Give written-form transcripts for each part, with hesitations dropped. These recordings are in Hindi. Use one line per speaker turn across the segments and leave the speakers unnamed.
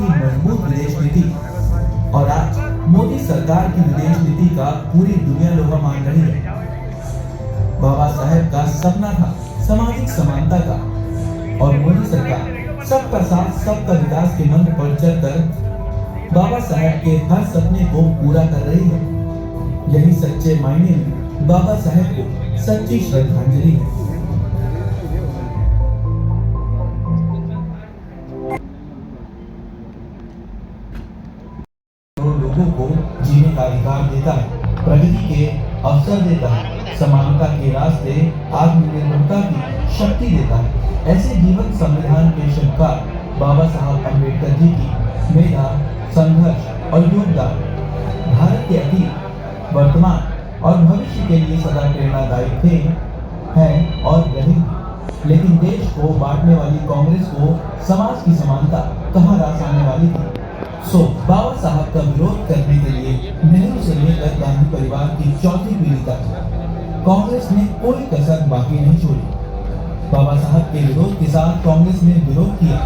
की मजबूत विदेश नीति। और आज मोदी सरकार की विदेश नीति का पूरी दुनिया लोहा मान रही है। बाबा साहेब का सपना था सामाजिक समानता का, और मोदी सरकार सबका साथ सबका विकास के मंत्र पर चलकर बाबा साहेब के हर सपने को पूरा कर रही है। यही सच्चे मायने में बाबा साहेब को सच्ची श्रद्धांजलि है। लोगों को जीने का अधिकार देता है, प्रगति के अवसर देता है, समानता के रास्ते, आत्मनिर्भरता की शक्ति देता है। ऐसे जीवन संविधान के शिल्पकार बाबा साहब अम्बेडकर जी की मेधा, संघर्ष और योगदान भारत के अतीत, वर्तमान और भविष्य के लिए सदा प्रेरणादायी थे, हैं और रहेंगे। लेकिन देश को बांटने वाली कांग्रेस को समाज की समानता कहाँ रास आने वाली थी। बाबा साहब का विरोध करने के लिए नेहरू से लेकर गांधी परिवार की चौथी पीढ़ी तक कांग्रेस ने कोई कसर बाकी नहीं छोड़ी। बाबा साहब के विरोध के साथ कांग्रेस ने विरोध किया।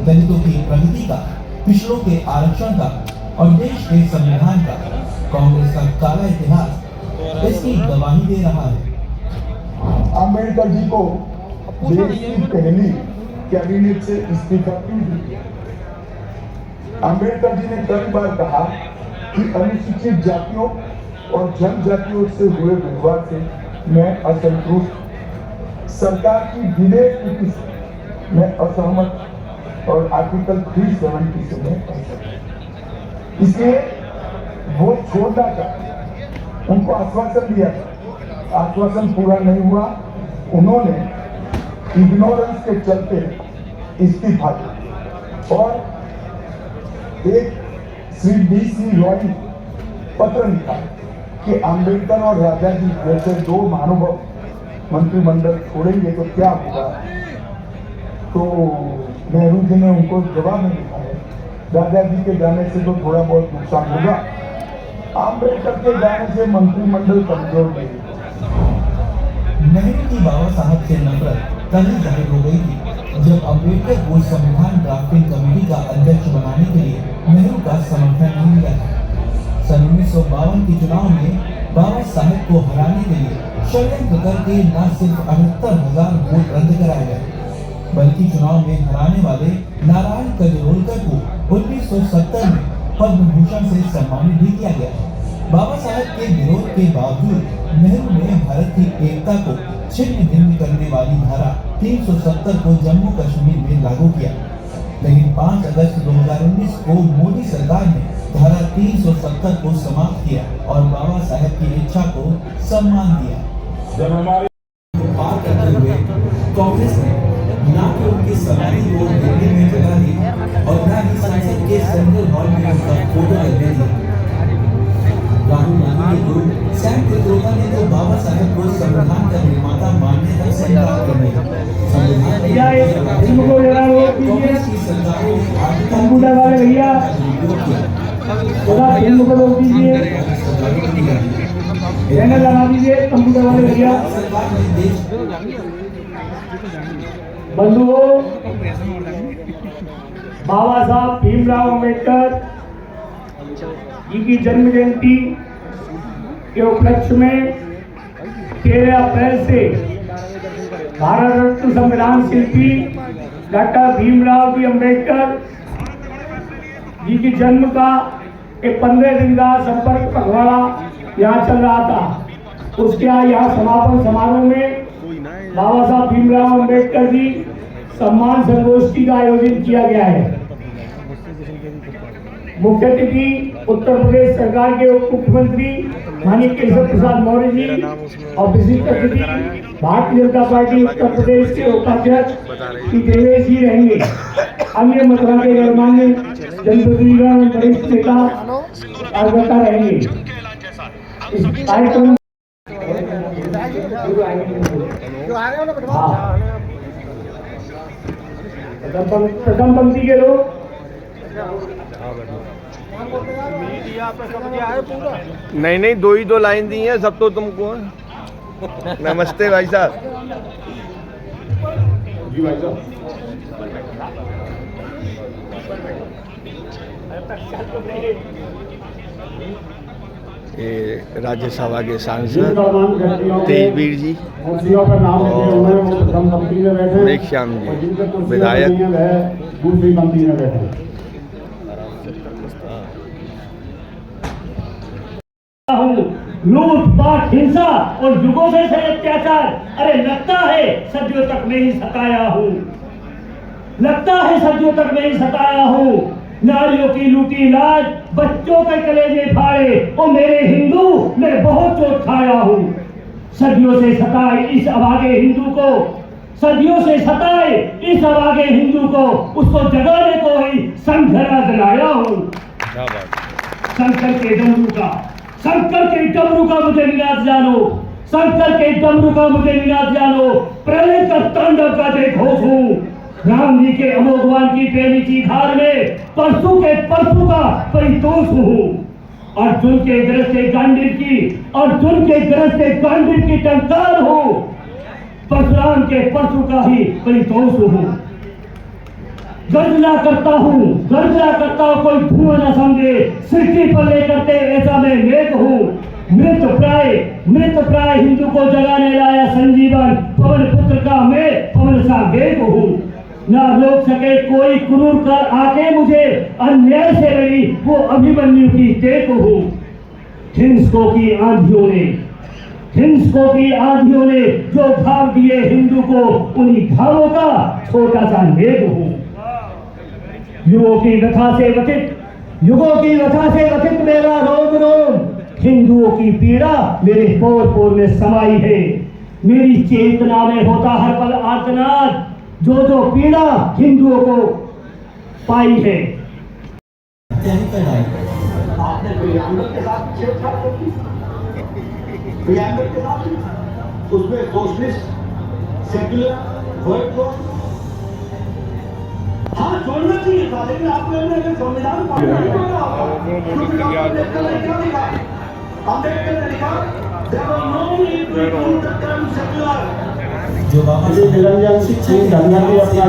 दलितों की प्रगति का, पिछड़ों के आरक्षण का और देश के संविधान का कांग्रेस का काला इतिहास इसकी गवाही दे रहा है।
अम्बेडकर जी को देश की पहली कैबिनेट से इस्तीफा क्यों दिया? अम्बेडकर जी ने कई बार कहा कि अनुसूचित जातियों और जनजातियों से हुए व्यवहार से मैं असंतुष्ट, सरकार की विदेश नीति से मैं असहमत और आर्टिकल 370 से मैं असहमत। इसलिए वो छोड़ना चाहते, उनको आश्वासन दिया था, आश्वासन पूरा नहीं हुआ। उन्होंने इग्नोरेंस के चलते इस्तीफा दिया और एक श्री DC रॉय ने पत्र लिखा कि अम्बेडकर और राजा जी जैसे दो महानुभाव मंत्रिमंडल छोड़ेंगे तो क्या होगा। तो नेहरू जी ने उनको जवाब में लिखा है, राजा जी के जाने से तो थोड़ा बहुत नुकसान होगा, अम्बेडकर के जाने से मंत्रिमंडल कमजोर नहीं।
नेहरू की बाबा साहब से नफरत तभी जाहिर हो गई थी जब अम्बेडकर को संविधान ड्राफ्टिंग कमेटी का अध्यक्ष बनाने के लिए नेहरू का समर्थन नहीं मिला था। सन 1952 के चुनाव में बाबा साहेब को हराने के लिए षड्यंत्र करके न सिर्फ 78,000 वोट रद्द कराए गए, बल्कि चुनाव में हराने वाले नारायण कजरोलकर को 1970 में पद्म भूषण से सम्मानित भी किया गया। बाबा साहेब के विरोध के बावजूद नेहरू ने भारत की एकता को छिन्न भिन्न करने वाली धारा 370 को जम्मू कश्मीर में लागू किया। लेकिन 5 अगस्त 2019 को मोदी सरकार ने धारा 370 को समाप्त किया और बाबा साहेब की इच्छा को सम्मान दिया।
जब हमारे
पार करते हुए कांग्रेस ने न तो उनकी सवारी को दिल्ली में जगह दी और न ही संसद के सेंट्रल हॉल में उनका फोटो लगने दिया। राहुल गांधी के गुरु सैम पित्रोदा ने तो बाबा साहेब को संविधान का निर्माता मानने तक से इनकार कर दिया। कांग्रेस की सरकारों ने
कंप्यूटर वाले भैया थोड़ा फिल्म को रोक दीजिए, चैनल लगा दीजिए। कंप्यूटर वाले भैया बंधुओं, बाबा साहब भीमराव अम्बेडकर जी की जन्म जयंती के उपलक्ष्य में 13 अप्रैल से भारत रत्न संविधान शिल्पी डॉक्टर भीमराव जी अम्बेडकर जी की जन्म का एक 15 दिन का संपर्क पखवाड़ा यहाँ चल रहा था। उसके यहाँ समापन समारोह में बाबा साहब भीमराव अम्बेडकर जी सम्मान संगोष्ठी का आयोजन किया गया है। मुख्य अतिथि उत्तर प्रदेश सरकार के उप मुख्यमंत्री माननीय केशव प्रसाद मौर्य जी और विशिष्ट अतिथि भारतीय जनता पार्टी उत्तर प्रदेश के उपाध्यक्ष श्री देवेश जी रहेंगे। अन्य मथुरा के गणमान्य जनप्रतिनिधिगण, वरिष्ठ नेता कार्यकर्ता रहेंगे। इस कार्यक्रम प्रथम पंक्ति के लोग
नहीं, दो लाइन दी हैं, सब तो तुमको। नमस्ते भाई साहब।
जी भाई साहब।
ये राज्यसभा के सांसद तेजवीर जी,
कुर्सियों पर नाम लिखे हुए हैं, वो प्रथम पंक्ति में बैठे।
मेघश्याम जी,
और जिनके कुर्सियों
विधायक।
पर नहीं है, वह दूसरी पंक्ति में बैठे।
लूटपाट, हिंसा और युगों से अत्याचार, अरे लगता है सदियों तक मैं ही सताया हूँ, लगता है सदियों तक मैं ही सताया हूँ। नारियों की लूटी लाज, बच्चों के कलेजे फाड़े, और मेरे हिंदू मैं बहुत चोट खाया हूँ। सदियों से सताए इस अभागे हिंदू को, सदियों से सताए इस अभागे हिंदू को, उसको जगाने को ही संघरा दिलाया हूँ। शंकर के डमरू का, शंकर के डमरू का मुझे निनाद जानो, शंकर के डमरू का मुझे निनाद जानो। प्रलय का तांडव का घोष हूँ, राम जी के अमोघवान की प्रेमी की धार में परसों के परसों का परितोष हूँ। अर्जुन के गरजते गांडीव की, अर्जुन के गरजते गांडीव की टंकार हूँ, परशुराम के परसों का ही परितोष हूँ। गर्जना करता हूँ, गर्जना करता हूँ, कोई धुआं न समझे, सृष्टि पर ले करते ऐसा मैं मेघ हूँ। मृत प्राय हिंदू को जगाने लाया संजीवन, पवन पुत्र का मैं पवन सा वेग हूँ। ना रोक सके कोई क्रूर कर आके मुझे, अन्याय से लड़ी वो अभिमन्यु की टेक हूँ। हिंसकों की आंधियों ने, हिंसकों की आंधियों ने जो घाव दिए हिंदू को, उन्हीं घावों का छोटा सा लेग हूँ। युगों की व्यथा से व्यथित, युगों की व्यथा से व्यथित मेरा रोम रोम, हिंदुओं की पीड़ा मेरे पोर पोर में समाई है। मेरी चेतना में होता हर पल आर्तनाद, जो जो पीड़ा हिंदुओं को पाई है।
आपने प्रियंबल के साथ छेड़छाड़ की, प्रियंबल के साथ उसमें सोशलिस्ट, सेक्युलर वर्ड को हाँ जोड़ना चाहिए था, लेकिन आपने अपने संविधान अम्बेडकर ने लिखा
जो बाबा
निरंजन सिंह धनिया भी अपना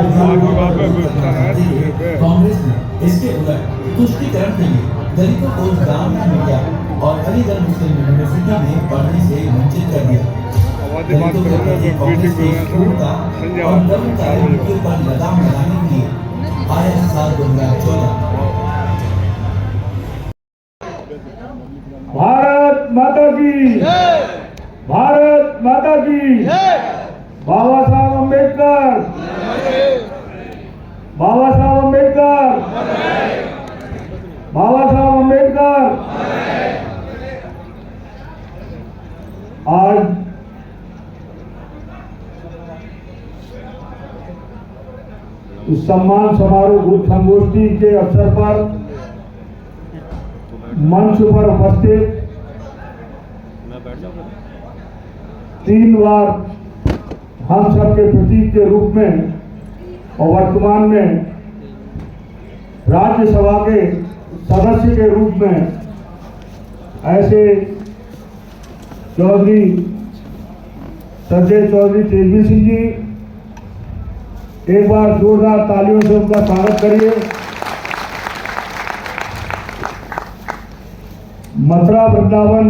कांग्रेस ने इसके उलट तुष्टिकरण के लिए दलितों को जामिया मिला और अलीगढ़ मुस्लिम यूनिवर्सिटी में पढ़ने से वंचित कर दिया। दलितों के प्रति कांग्रेस की क्रूरता और दमनकारी नीतियों पर लगाम लगाने के लिए आया साल 2014।
भारत माता की, भारत माता की, बाबा साहब अम्बेडकर, बाबा साहब अम्बेडकर, बाबा साहब अम्बेडकर। आज इस सम्मान समारोह गुरु संगोष्ठी के अवसर पर मंच पर उपस्थित 3 बार हम सबके प्रतीक के रूप में और वर्तमान में राज्यसभा के सदस्य के रूप में ऐसे चौधरी संजय चौधरी तेजवीर सिंह जी, एक बार जोरदार तालियों से उनका स्वागत करिए। मथुरा वृंदावन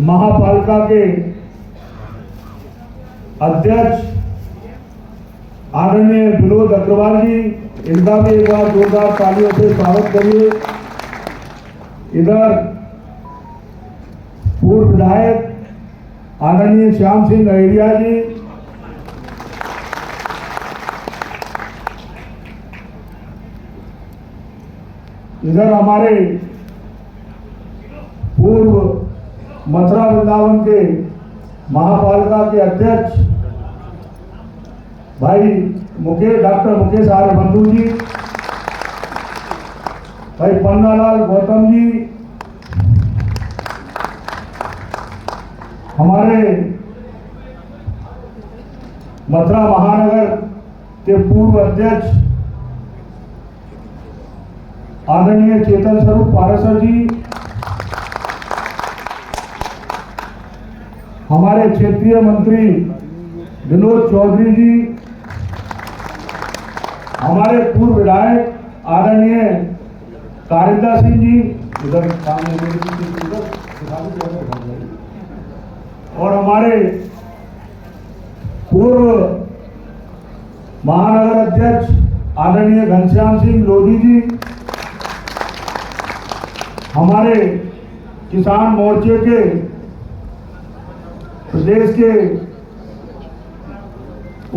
महापालिका के अध्यक्ष आदरणीय विनोद अग्रवाल जी, इनका भी एक बार जोरदार तालियों से स्वागत करिए। इधर पूर्व विधायक आदरणीय श्याम सिंह अहिरिया जी, इधर हमारे पूर्व मथुरा वृंदावन के महापालिका के अध्यक्ष भाई डॉक्टर मुकेश आर्य बंधु जी, भाई पन्नालाल गौतम जी, हमारे मथुरा महानगर के पूर्व अध्यक्ष आदरणीय चेतन स्वरूप पाराशर जी, हमारे क्षेत्रीय मंत्री विनोद चौधरी जी, हमारे पूर्व विधायक आदरणीय कारिंदा सिंह जी, उधर सामने मेरे पीछे उधर, और हमारे पूर्व महानगर अध्यक्ष आदरणीय घनश्याम सिंह लोधी जी, हमारे किसान मोर्चे के प्रदेश के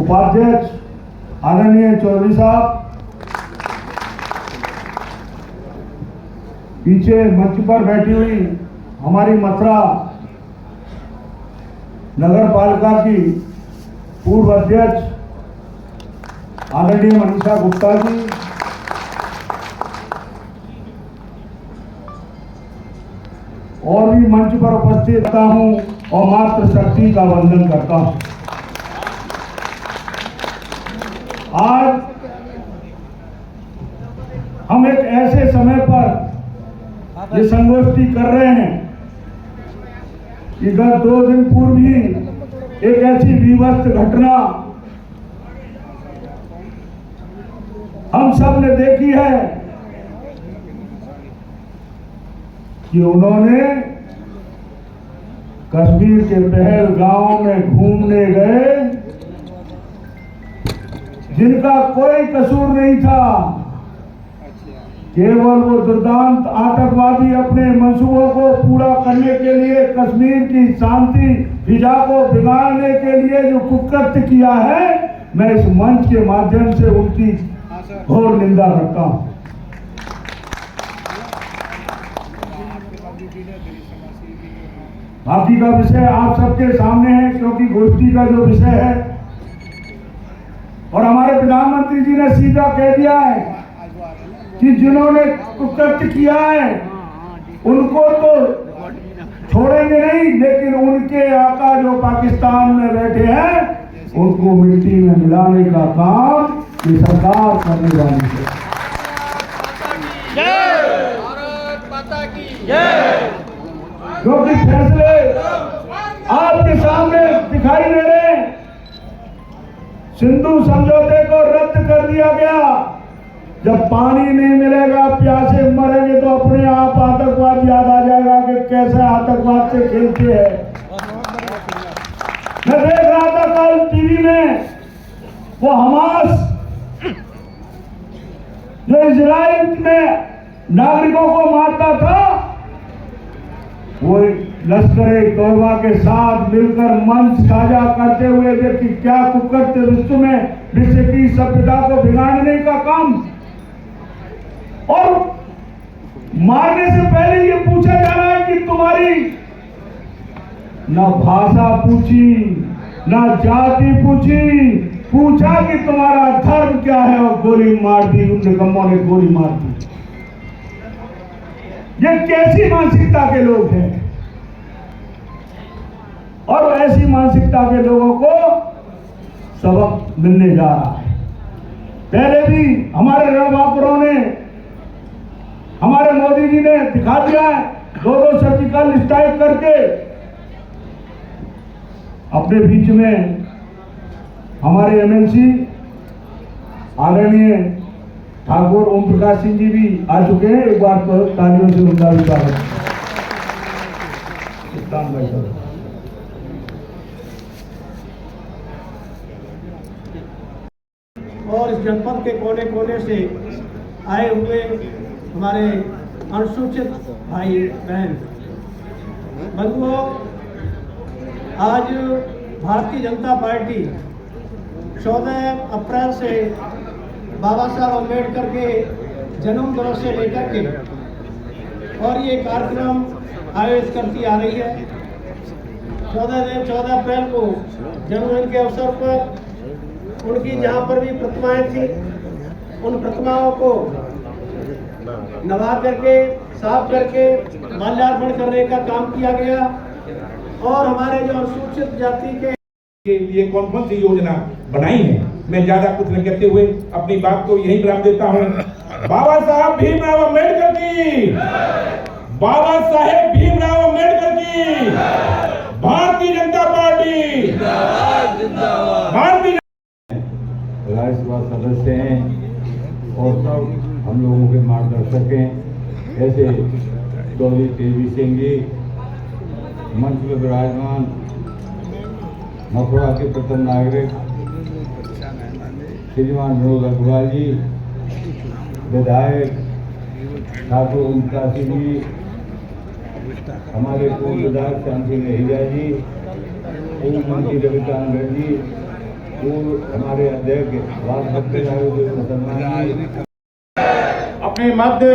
उपाध्यक्ष आदरणीय चौधरी साहब, पीछे मंच पर बैठी हुई हमारी मथुरा नगर पालिका की पूर्व अध्यक्ष आदरणीय मनीषा गुप्ता जी, और भी मंच पर उपस्थित रहता हूं और मातृ शक्ति का वंदन करता हूं। आज हम एक ऐसे समय पर ये संगोष्ठी कर रहे हैं कि गत 2 दिन पूर्व ही एक ऐसी विवस्त घटना हम सब ने देखी है कि उन्होंने कश्मीर के पहलगांव में घूमने गए, जिनका कोई कसूर नहीं था, केवल वो दुर्दांत आतंकवादी अपने मंसूबों को पूरा करने के लिए, कश्मीर की शांति फिजा को बिगाड़ने के लिए जो कुकृत्य किया है, मैं इस मंच के माध्यम से उनकी घोर निंदा करता हूं। बाकी का विषय आप सबके सामने है, क्योंकि गोष्ठी का जो विषय है, और हमारे प्रधानमंत्री जी ने सीधा कह दिया है कि जिन्होंने कुकृत्य किया है उनको तो छोड़ेंगे नहीं, लेकिन उनके आका जो पाकिस्तान में बैठे हैं उनको मिट्टी में मिलाने का काम ये सरकार करने वाली है। क्योंकि फैसले आपके सामने दिखाई दे रहे हैं। सिंधु समझौते को रद्द कर दिया गया। जब पानी नहीं मिलेगा, प्यासे मरेंगे, तो अपने आप आतंकवाद याद आ जाएगा कि कैसे आतंकवाद से खेलते हैं। मैं देख रहा था कल टीवी में, वो हमास जो इजराइल में नागरिकों को मारता था, वो लश्कर तौबा के साथ मिलकर मंच साझा करते हुए देखिए क्या कुकृत्य विश्व की सभ्यता को बिगाड़ने का काम। और मारने से पहले ये पूछा जा रहा है कि तुम्हारी न भाषा पूछी, न जाति पूछी, पूछा कि तुम्हारा धर्म क्या है, और गोली मार दी। उन निकम्मों ने गोली मार दी। ये कैसी मानसिकता के लोग हैं? और ऐसी मानसिकता के लोगों को सबक मिलने जा रहा है। पहले भी हमारे रणबांकुरों ने, हमारे मोदी जी ने दिखा दिया है, 2 सर्जिकल स्ट्राइक करके। अपने बीच में हमारे एमएलसी आदरणीय ठाकुर ओम प्रकाश सिंह जी भी आ चुके हैं। एक बार तो तालियों से उनका भी स्वागत।
और इस जनपद के कोने कोने से आए हुए हमारे अनुसूचित भाई बहन बंधुओं, आज भारतीय जनता पार्टी 14 अप्रैल से बाबा साहब अम्बेडकर के जन्म दिवस से लेकर के और ये कार्यक्रम आयोजित करती आ रही है। 14 अप्रैल को जन्मदिन के अवसर पर उनकी जहाँ पर भी प्रतिमाएं थी, उन प्रतिमाओं को नवा करके, साफ करके माल्यार्पण करने का काम किया गया। और हमारे जो अनुसूचित जाति के
लिए कौन कौन सी योजना बनाई है, मैं ज्यादा कुछ नहीं कहते हुए अपनी बात को यही विराम देता हूँ। बाबा साहब भीमराव अम्बेडकर की, बाबा साहेब भीमराव अम्बेडकर की, भारतीय जनता पार्टी, भारतीय
राज्यसभा सदस्य हैं और सब
हम लोगों के मार्गदर्शक हैं। ऐसे चौधरी तेजवी सिंह जी मंच में विराजमान, मथुरा के प्रथम नागरिक श्रीमान विनोद अग्रवाल जी, विधायक ठाकुर ओमप्रकाश सिंह जी, हमारे पूर्व विधायक श्याम सिंह नेहिया जी, पूर्व मंत्री रविकांत जी, पूर्व हमारे अध्यक्ष राजभक्त मुसलमान जी,
अपने मध्य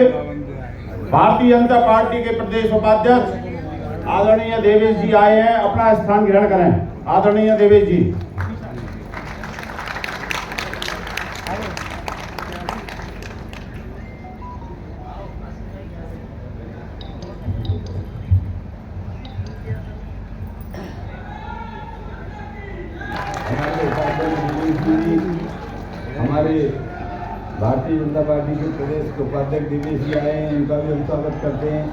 भारतीय जनता पार्टी के प्रदेश उपाध्यक्ष आदरणीय देवेश जी आए हैं, अपना स्थान ग्रहण करें। आदरणीय देवेश जी।
हमारे भारतीय जनता पार्टी के प्रदेश उपाध्यक्ष दिनेश जी आए हैं, इनका भी हम स्वागत करते हैं।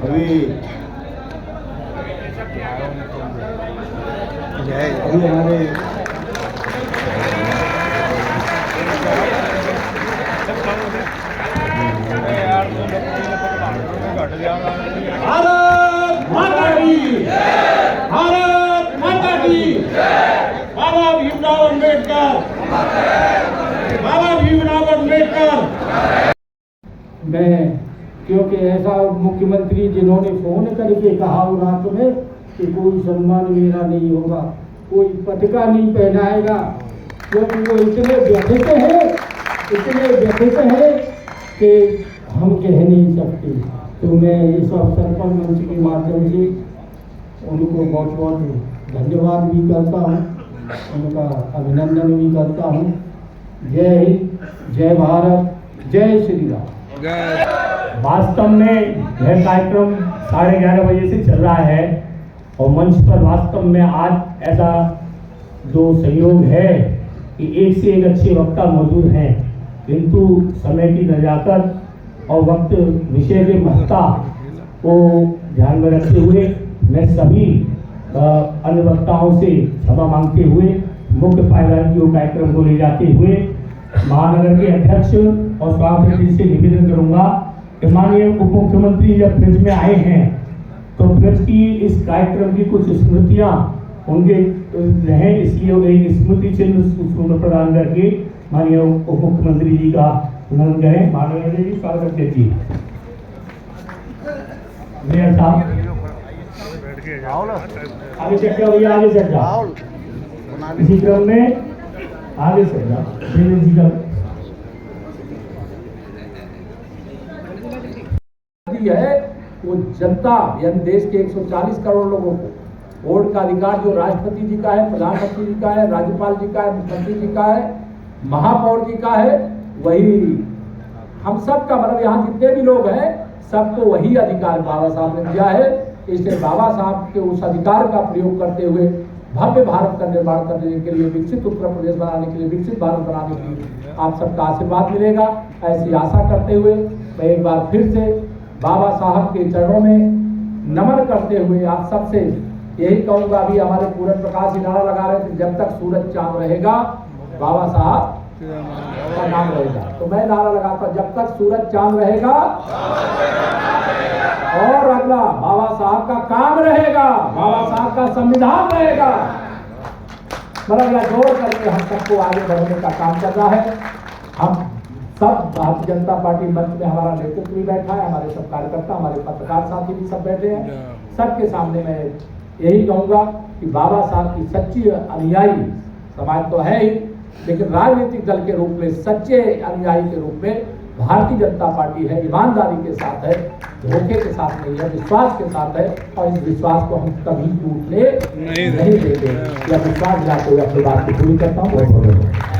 अभी हमारे
भारत माता की, भारत माता की, बाबा भीमराव अम्बेडकर, बाबा भीमराव अम्बेडकर।
मैं, क्योंकि ऐसा मुख्यमंत्री जिन्होंने फोन करके कहा वो रात में कि कोई सम्मान मेरा नहीं होगा, कोई पटका नहीं पहनाएगा, क्योंकि वो इतने व्यथित हैं कि हम कह नहीं सकते। तो मैं इस अवसर पर मंच के माध्यम से उनको बहुत बहुत धन्यवाद भी करता हूँ, उनका अभिनंदन भी करता हूँ। जय हिंद, जय भारत, जय श्री राम।
वास्तव में यह कार्यक्रम 11:30 बजे से चल रहा है और मंच पर वास्तव में आज ऐसा जो सहयोग है कि एक से एक अच्छे वक्ता मौजूद हैं, किंतु समय की नजाकत और वक्त विषय के महत्ता को ध्यान में रखते हुए मैं सभी अन्य वक्ताओं से क्षमा मांगते हुए मुख्य पायदान की कार्यक्रम को ले जाते हुए महानगर के अध्यक्ष और सभापति से निवेदन करूंगा कि माननीय उप मुख्यमंत्री जब ब्रज में आए हैं तो ब्रज की इस कार्यक्रम की कुछ स्मृतियां उनके रहें, इसलिए एक स्मृति चिन्ह प्रदान करके माननीय उप मुख्यमंत्री जी का अभिनंदन करें। माननीय जी स्वागत जी। मेयर साहब आगे चल जाओ, ये आगे चल जाओ, इसी क्रम में आगे चल जाओ। मेयर जी का
है वो जनता यानी देश के 140 करोड़ लोगों को वोट का अधिकार जो राष्ट्रपति जी का है, प्रधानमंत्री जी का है, राज्यपाल जी का है, मुख्यमंत्री जी का है, महापौर जी का है, वही हम सब का, मतलब यहाँ जितने भी लोग हैं सबको वही अधिकार बाबा साहब ने दिया है। इसलिए बाबा साहब के उस अधिकार का प्रयोग करते हुए भव्य भारत का निर्माण करने के लिए, विकसित उत्तर प्रदेश बनाने के लिए, विकसित भारत बनाने के लिए आप सबका आशीर्वाद मिलेगा, ऐसी आशा करते हुए मैं एक बार फिर से बाबा साहब के चरणों में नमन करते हुए आप सबसे यही कहूँगा। अभी हमारे पूरन प्रकाश जी नारा लगा रहे थे, जब तक सूरज चांद रहेगा बाबा साहब का नाम रहेगा। तो मैं नारा लगाता, जब तक सूरज चांद रहेगा और अगला बाबा साहब का काम रहेगा, बाबा साहब का संविधान रहेगा, मतलब यह जोड़ करके हम सबको आगे बढ़ने का काम कर रहा है। हम सब भारतीय जनता पार्टी मंच में हमारा नेतृत्व भी बैठा है, हमारे सब कार्यकर्ता, हमारे पत्रकार साथी भी सब बैठे हैं। सबके सामने मैं यही कहूँगा कि बाबा साहब की सच्ची अनुयायी समाज तो है ही, लेकिन राजनीतिक दल के रूप में सच्चे अनुयायी के रूप में भारतीय जनता पार्टी है, ईमानदारी के साथ है, धोखे के साथ नहीं है, विश्वास के साथ है। और इस विश्वास को हम कभी टूटने नहीं देंगे। यह विश्वास दिलाते हुए अपनी बात को पूरी करता हूँ। बहुत बहुत